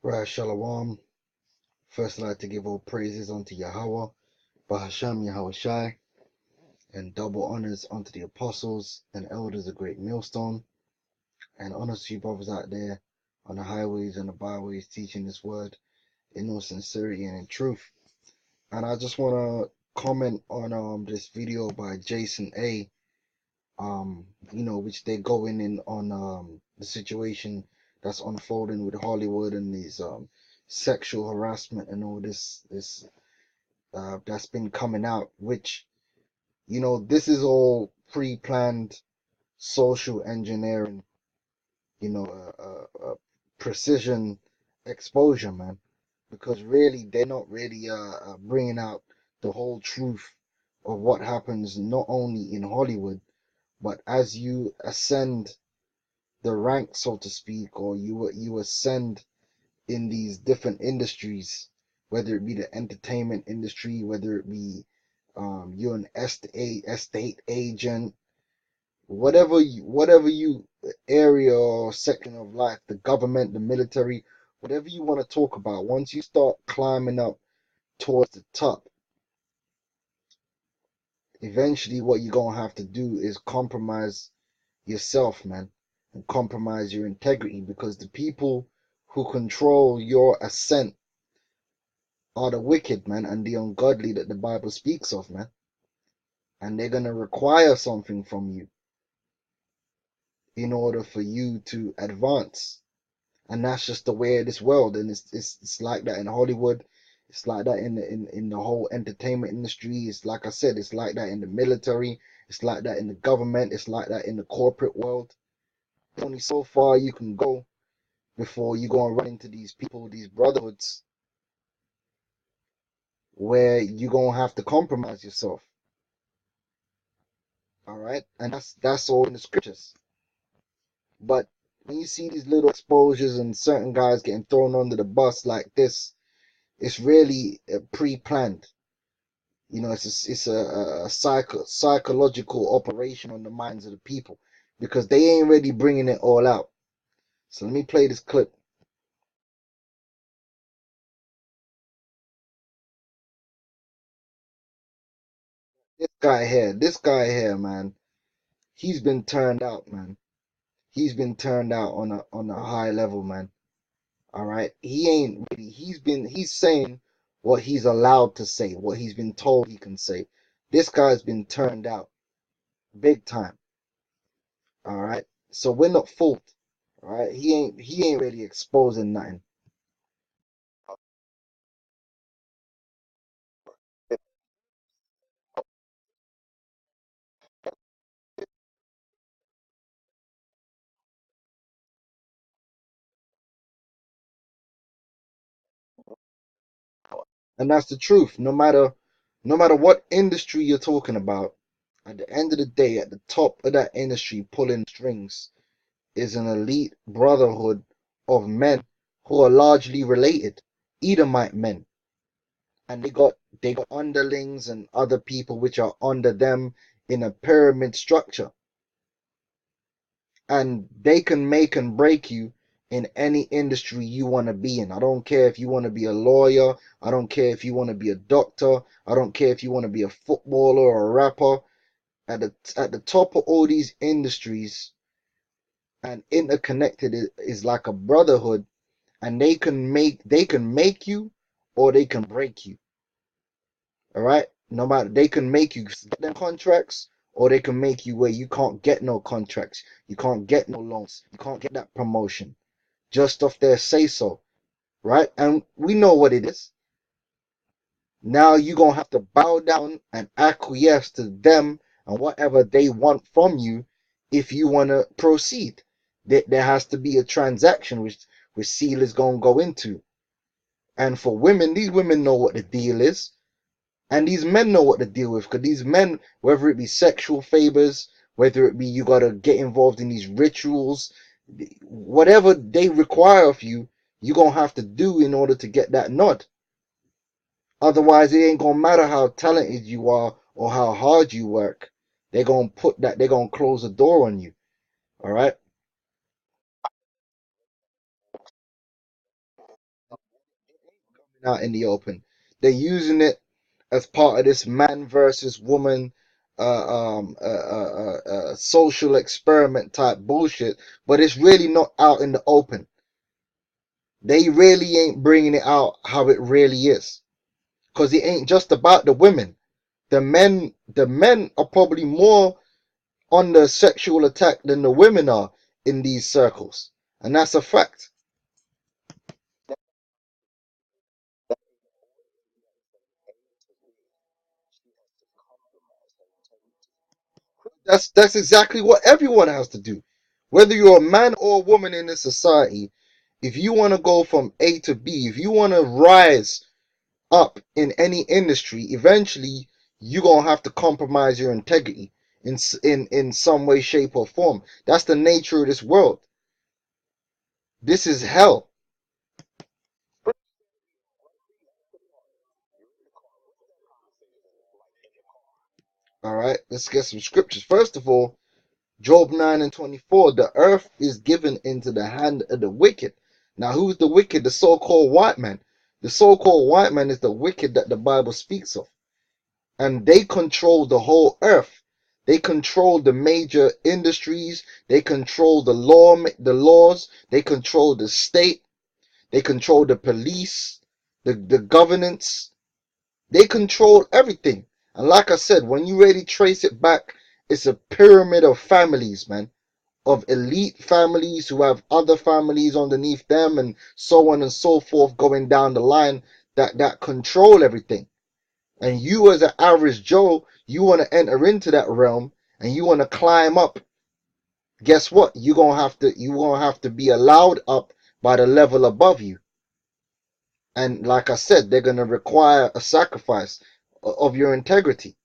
Right, Shalom. First, I'd like to give all praises unto Yahweh, Bahasham Yahushai, and double honors unto the apostles and elders of Great Millstone, and honors to you brothers out there on the highways and the byways teaching this word in all sincerity and in truth. And I just want to comment on this video by Jason A. Which they're going in on the situation that's unfolding with Hollywood and these sexual harassment and all this that's been coming out, which, this is all pre-planned social engineering, precision exposure, man, because really they're not really bringing out the whole truth of what happens not only in Hollywood, but as you ascend the rank, so to speak, or you ascend in these different industries, whether it be the entertainment industry, whether it be you're an estate agent, whatever you area or section of life, the government, the military, whatever you want to talk about. Once you start climbing up towards the top, eventually what you're gonna have to do is compromise yourself, man, and compromise your integrity, because the people who control your ascent are the wicked, man, and the ungodly that the Bible speaks of, man. And they're gonna require something from you in order for you to advance. And that's just the way of this world. And it's like that in Hollywood. It's like that in the whole entertainment industry. It's like I said, it's like that in the military. It's like that in the government. It's like that in the corporate world. Only so far you can go before you go and run into these people, these brotherhoods, where you're gonna have to compromise yourself. All right, and that's all in the scriptures. But when you see these little exposures and certain guys getting thrown under the bus like this, it's really pre-planned. It's a psychological operation on the minds of the people, because they ain't really bringing it all out. So let me play this clip. This guy here, man, he's been turned out, man. He's been turned out on a high level, man. All right. He ain't really, he's saying what he's allowed to say, what he's been told he can say. This guy's been turned out big time. All right. So we're not fooled. All right. He ain't really exposing nothing. And that's the truth. No matter what industry you're talking about, at the end of the day, at the top of that industry pulling strings is an elite brotherhood of men who are largely related, Edomite men. And they got underlings and other people which are under them in a pyramid structure, and they can make and break you in any industry you want to be in. I don't care if you want to be a lawyer, I don't care if you want to be a doctor, I don't care if you want to be a footballer or a rapper. At the top of all these industries, and interconnected is like a brotherhood, and they can make you or they can break you. All right. No matter, they can make you get them contracts, or they can make you where you can't get no contracts, you can't get no loans, you can't get that promotion, just off their say so, right? And we know what it is. Now you're gonna have to bow down and acquiesce to them and whatever they want from you if you wanna proceed. There has to be a transaction which Seal is gonna go into. And for women, these women know what the deal is. And these men know what to deal with, because these men, whether it be sexual favors, whether it be you gotta get involved in these rituals, whatever they require of you, you're gonna have to do in order to get that nod. Otherwise, it ain't gonna matter how talented you are or how hard you work. They're gonna close the door on you. All right. out in the open. They're using it as part of this man versus woman social experiment type bullshit, but it's really not out in the open. They really ain't bringing it out how it really is, because it ain't just about the women. The men are probably more on the sexual attack than the women are in these circles, and that's a fact. That's exactly what everyone has to do, whether you're a man or a woman in this society. If you want to go from A to B, if you want to rise up in any industry, eventually you're gonna have to compromise your integrity in some way, shape, or form. That's the nature of this world. This is hell. All right, let's get some scriptures. First of all, Job 9:24. The earth is given into the hand of the wicked. Now, who's the wicked? The so-called white man. The so-called white man is the wicked that the Bible speaks of, and they control the whole earth. They control the major industries. They control the laws. They control the state. They control the police, the governance. They control everything. And like I said, when you really trace it back, it's a pyramid of families, man. Of elite families who have other families underneath them, and so on and so forth, going down the line, that control everything. And you, as an average Joe, you want to enter into that realm and you want to climb up. Guess what? You're gonna have to be allowed up by the level above you. And like I said, they're gonna require a sacrifice of your integrity.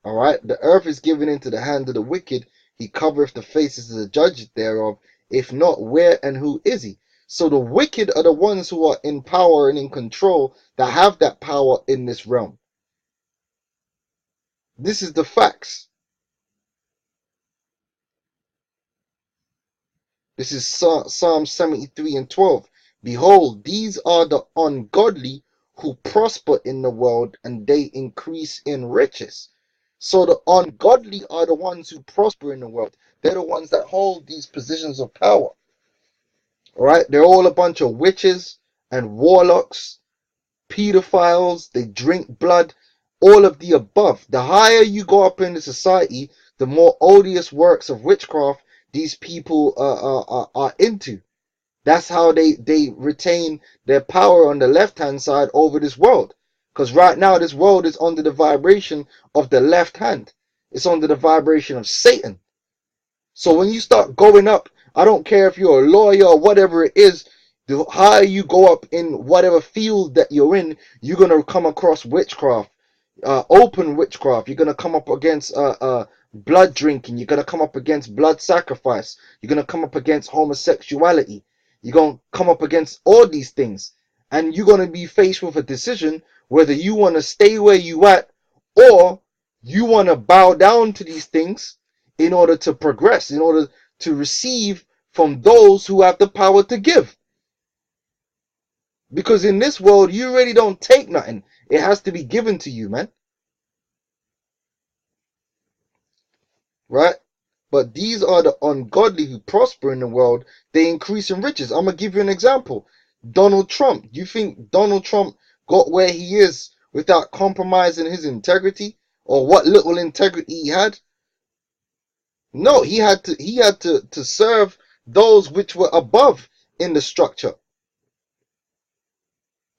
All right. The earth is given into the hand of the wicked. He covereth the faces of the judges thereof. If not, where and who is he? So the wicked are the ones who are in power and in control, that have that power in this realm. This is the facts. This is Psalm 73:12. Behold, these are the ungodly who prosper in the world, and they increase in riches. So the ungodly are the ones who prosper in the world. They're the ones that hold these positions of power. All right? They're all a bunch of witches and warlocks, pedophiles. They drink blood, all of the above. The higher you go up in the society, the more odious works of witchcraft these people are into. That's how they retain their power on the left hand side over this world. Because right now this world is under the vibration of the left hand. It's under the vibration of Satan. So when you start going up, I don't care if you're a lawyer or whatever it is, the higher you go up in whatever field that you're in, you're gonna come across witchcraft, open witchcraft. You're gonna come up against blood drinking. You're gonna come up against blood sacrifice. You're gonna come up against homosexuality. You're gonna come up against all these things, and you're gonna be faced with a decision whether you want to stay where you at, or you want to bow down to these things in order to progress, in order to receive from those who have the power to give. Because in this world, you really don't take nothing. It has to be given to you, man. Right? But these are the ungodly who prosper in the world. They increase in riches. I'm going to give you an example. Donald Trump. You think Donald Trump got where he is without compromising his integrity, or what little integrity he had? No, he had to serve those which were above in the structure.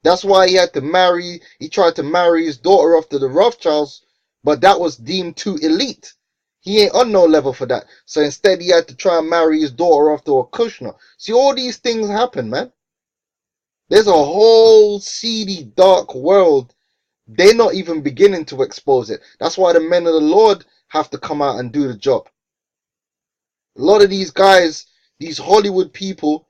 That's why he tried to marry his daughter off to the Rothschilds, but that was deemed too elite. He ain't on no level for that. So instead he had to try and marry his daughter off to a Kushner. See, all these things happen, man. There's a whole seedy, dark world. They're not even beginning to expose it. That's why the men of the Lord have to come out and do the job. A lot of these guys, these Hollywood people,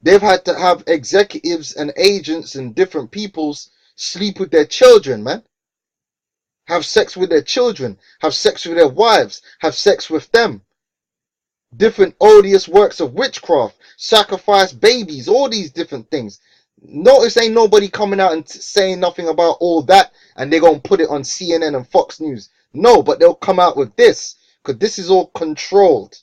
they've had to have executives and agents and different peoples sleep with their children, man. Have sex with their children. Have sex with their wives. Have sex with them. Different odious works of witchcraft. Sacrifice babies. All these different things. Notice ain't nobody coming out and saying nothing about all that, and they're gonna put it on CNN and Fox News. No, but they'll come out with this, because this is all controlled.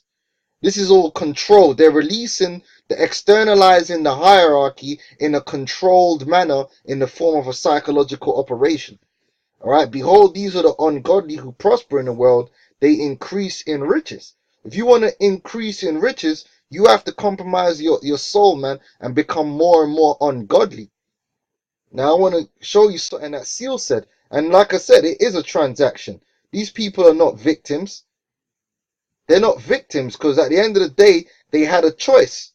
This is all controlled. They're releasing, the externalizing the hierarchy in a controlled manner in the form of a psychological operation. All right. Behold, these are the ungodly who prosper in the world. They increase in riches. If you want to increase in riches, you have to compromise your soul, man, and become more and more ungodly. Now, I want to show you something that Seal said. And like I said, it is a transaction. These people are not victims. They're not victims because at the end of the day, they had a choice.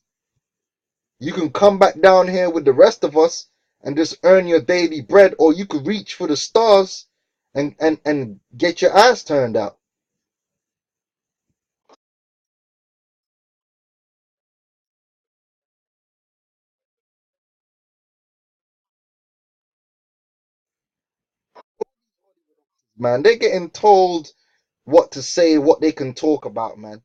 You can come back down here with the rest of us and just earn your daily bread, or you could reach for the stars and get your ass turned out. Man, they're getting told what to say, what they can talk about, man.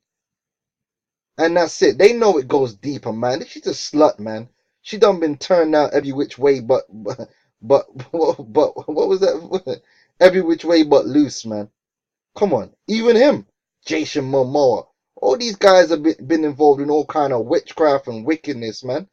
And that's it. They know it goes deeper, man. She's a slut, man. She done been turned out every which way but what was that? Every which way but loose, man. Come on. Even him, Jason Momoa. All these guys have been involved in all kind of witchcraft and wickedness, man.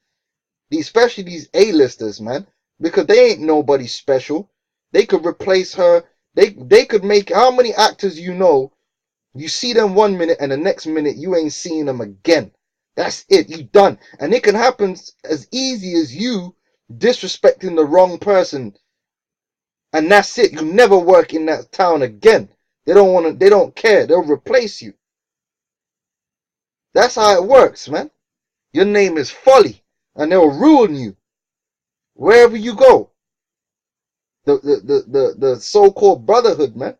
Especially these A-listers, man. Because they ain't nobody special. They could replace her. They could make, how many actors you see them 1 minute and the next minute you ain't seeing them again. That's it. You done. And it can happen as easy as you disrespecting the wrong person. And that's it. You never work in that town again. They don't want to, they don't care. They'll replace you. That's how it works, man. Your name is Folly and they'll ruin you wherever you go. The so-called brotherhood, man.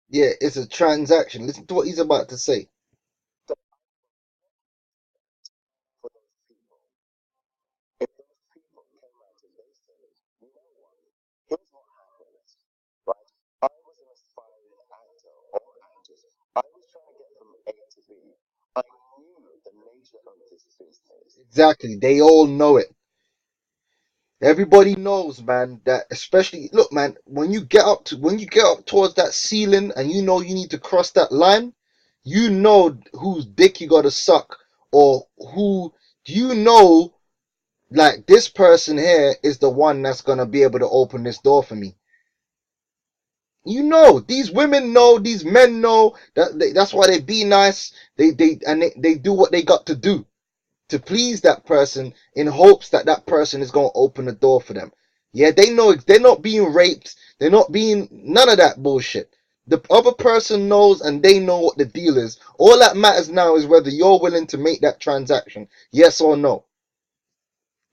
Yeah, it's a transaction. Listen to what he's about to say. Exactly. They all know it. Everybody knows, man, that especially look, man, when you get up towards that ceiling and you know you need to cross that line, you know whose dick you gotta suck, or who you know, like, this person here is the one that's gonna be able to open this door for me. You know, these women know, these men know that's why they be nice. They do what they got to do to please that person in hopes that that person is going to open the door for them. Yeah, they know they're not being raped. They're not being none of that bullshit. The other person knows and they know what the deal is. All that matters now is whether you're willing to make that transaction. Yes or no.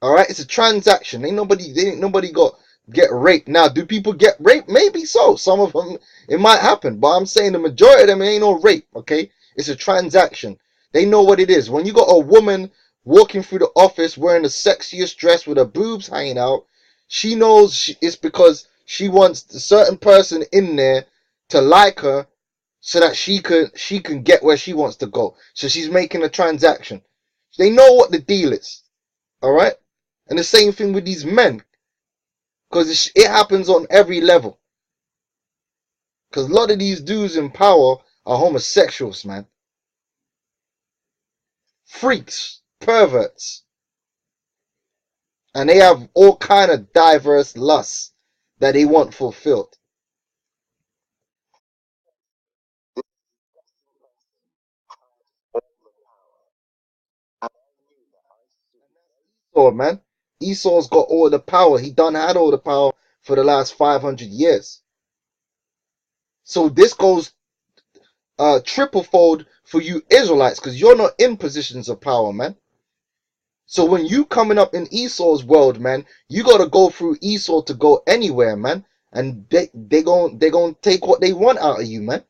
All right, it's a transaction. Ain't nobody got get raped. Now, do people get raped? Maybe so. Some of them it might happen, but I'm saying the majority of them, it ain't no rape. Okay, it's a transaction. They know what it is. When you got a woman walking through the office wearing the sexiest dress with her boobs hanging out, she knows it's because she wants a certain person in there to like her, so that she can get where she wants to go. So she's making a transaction. They know what the deal is. All right. And the same thing with these men, because it happens on every level. Because a lot of these dudes in power are homosexuals, man. Freaks, perverts. And they have all kind of diverse lusts that they want fulfilled. So, man, Esau's got all the power. He done had all the power for the last 500 years. So this goes triple fold for you Israelites, because you're not in positions of power, man. So when you coming up in Esau's world, man, you gotta go through Esau to go anywhere, man. And they gon' take what they want out of you, man.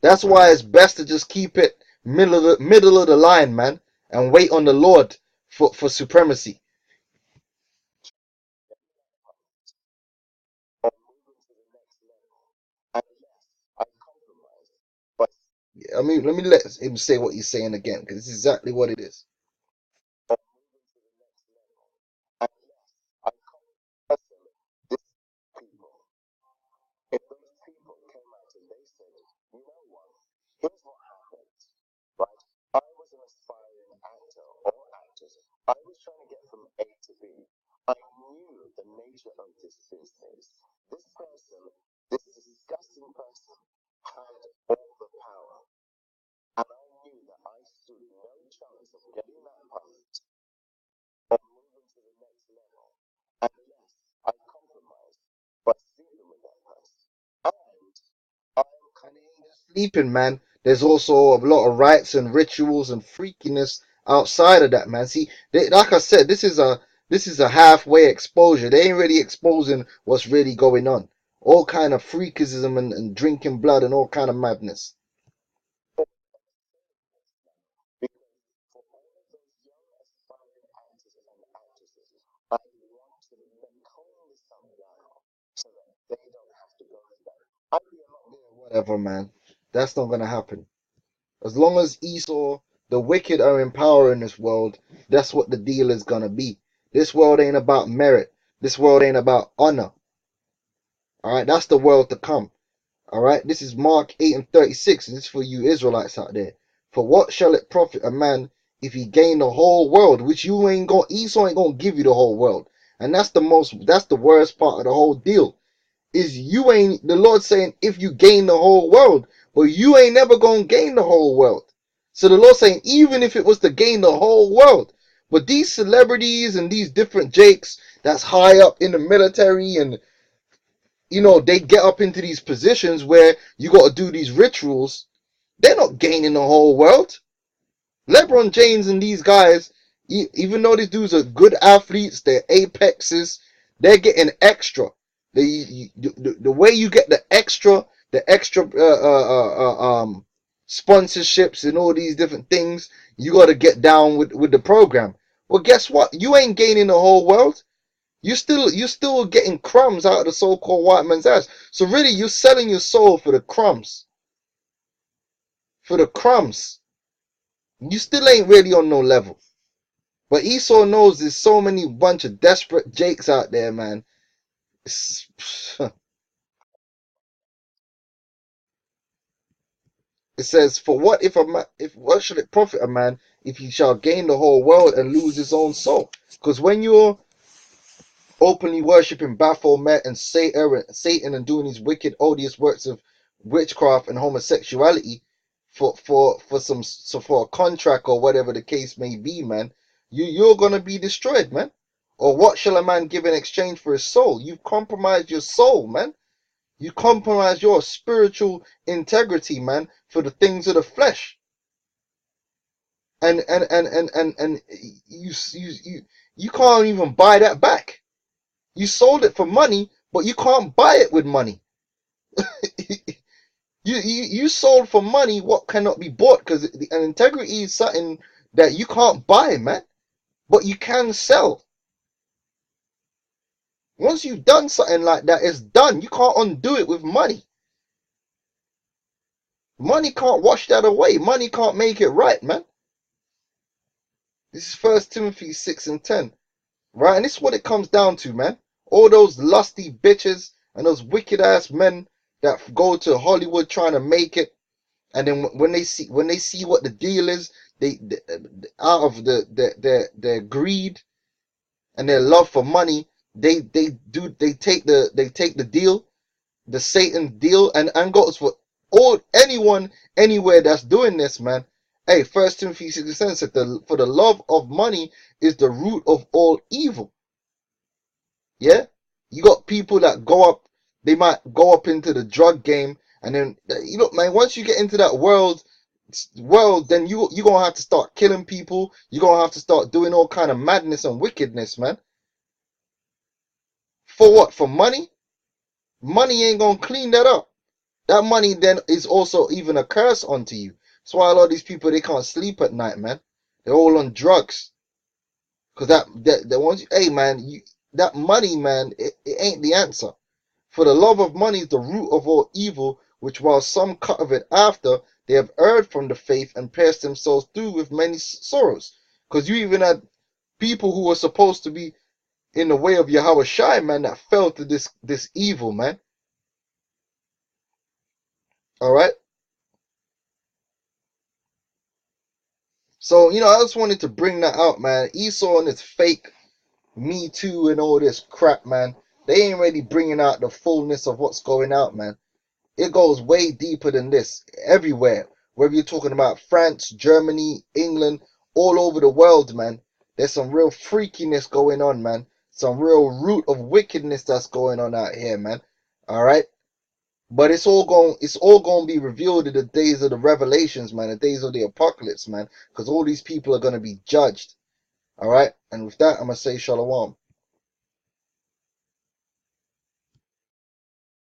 That's why it's best to just keep it middle of the line, man, and wait on the Lord for supremacy. I mean, let me let him say what he's saying again, because it's exactly what it is. Sleeping, man. There's also a lot of rites and rituals and freakiness outside of that, man. See, like I said, this is a halfway exposure. They ain't really exposing what's really going on. All kind of freakism and drinking blood and all kind of madness. Whatever, man. That's not gonna happen. As long as Esau, the wicked, are in power in this world, that's what the deal is gonna be. This world ain't about merit. This world ain't about honor. All right, that's the world to come. All right, this is Mark 8 and 36, and this is for you Israelites out there. For what shall it profit a man if he gain the whole world, which you ain't going, Esau ain't gonna give you the whole world. And that's the worst part of the whole deal. Is you ain't, the Lord saying, if you gain the whole world, but you ain't never gonna gain the whole world. So the Lord saying, even if it was to gain the whole world, but these celebrities and these different jakes that's high up in the military, and they get up into these positions where you got to do these rituals. They're not gaining the whole world. LeBron James and these guys, even though these dudes are good athletes, they're apexes, they're getting extra. The way you get the extra sponsorships and all these different things, you got to get down with the program. Well, guess what? You ain't gaining the whole world. You still getting crumbs out of the so-called white man's ass. So really, you're selling your soul for the crumbs. For the crumbs. You still ain't really on no level. But Esau knows there's so many bunch of desperate jakes out there, man. It says, "For what if a man, if what should it profit a man if he shall gain the whole world and lose his own soul?" Because when you're openly worshiping Baphomet and Satan and doing these wicked, odious works of witchcraft and homosexuality for a contract or whatever the case may be, man, you're gonna be destroyed, man. Or what shall a man give in exchange for his soul? You've compromised your soul, man. You compromise your spiritual integrity, man, for the things of the flesh. And you can't even buy that back. You sold it for money, but you can't buy it with money. You sold for money what cannot be bought, because an integrity is something that you can't buy, man, but you can sell. Once you've done something like that, it's done. You can't undo it with money. Money can't wash that away. Money can't make it right, man. This is First Timothy 6 and 10, right? And this is what it comes down to, man. All those lusty bitches and those wicked ass men that go to Hollywood trying to make it, and then when they see what the deal is, they out of their greed and their love for money, they take the deal, the Satan deal, and goes for anyone anywhere that's doing this, man. Hey, First Timothy 6:10 said, for the love of money is the root of all evil. Yeah, you got people that they might go up into the drug game, and then man, once you get into that world, then you gonna have to start killing people. You're gonna have to start doing all kind of madness and wickedness, man. For what? For money? Money ain't gonna clean that up. that money then is also even a curse onto you. That's why a lot of these people, they can't sleep at night, man. They're all on drugs. Because that once, hey, man, that money, man, it ain't the answer. For the love of money is the root of all evil, which while some cut of it after, they have erred from the faith and pierced themselves through with many sorrows. Because you even had people who were supposed to be in the way of Yahweh Shai, man, that fell to this evil, man. All right. So, I just wanted to bring that out, man. Esau and his fake Me Too and all this crap, man. They ain't really bringing out the fullness of what's going out, man. It goes way deeper than this. Everywhere. Whether you're talking about France, Germany, England, all over the world, man. There's some real freakiness going on, man. Some real root of wickedness that's going on out here, man. All right. But it's all going to be revealed in the days of the revelations, man, the days of the apocalypse, man, because all these people are going to be judged. All right. And with that, I'm going to say shalom.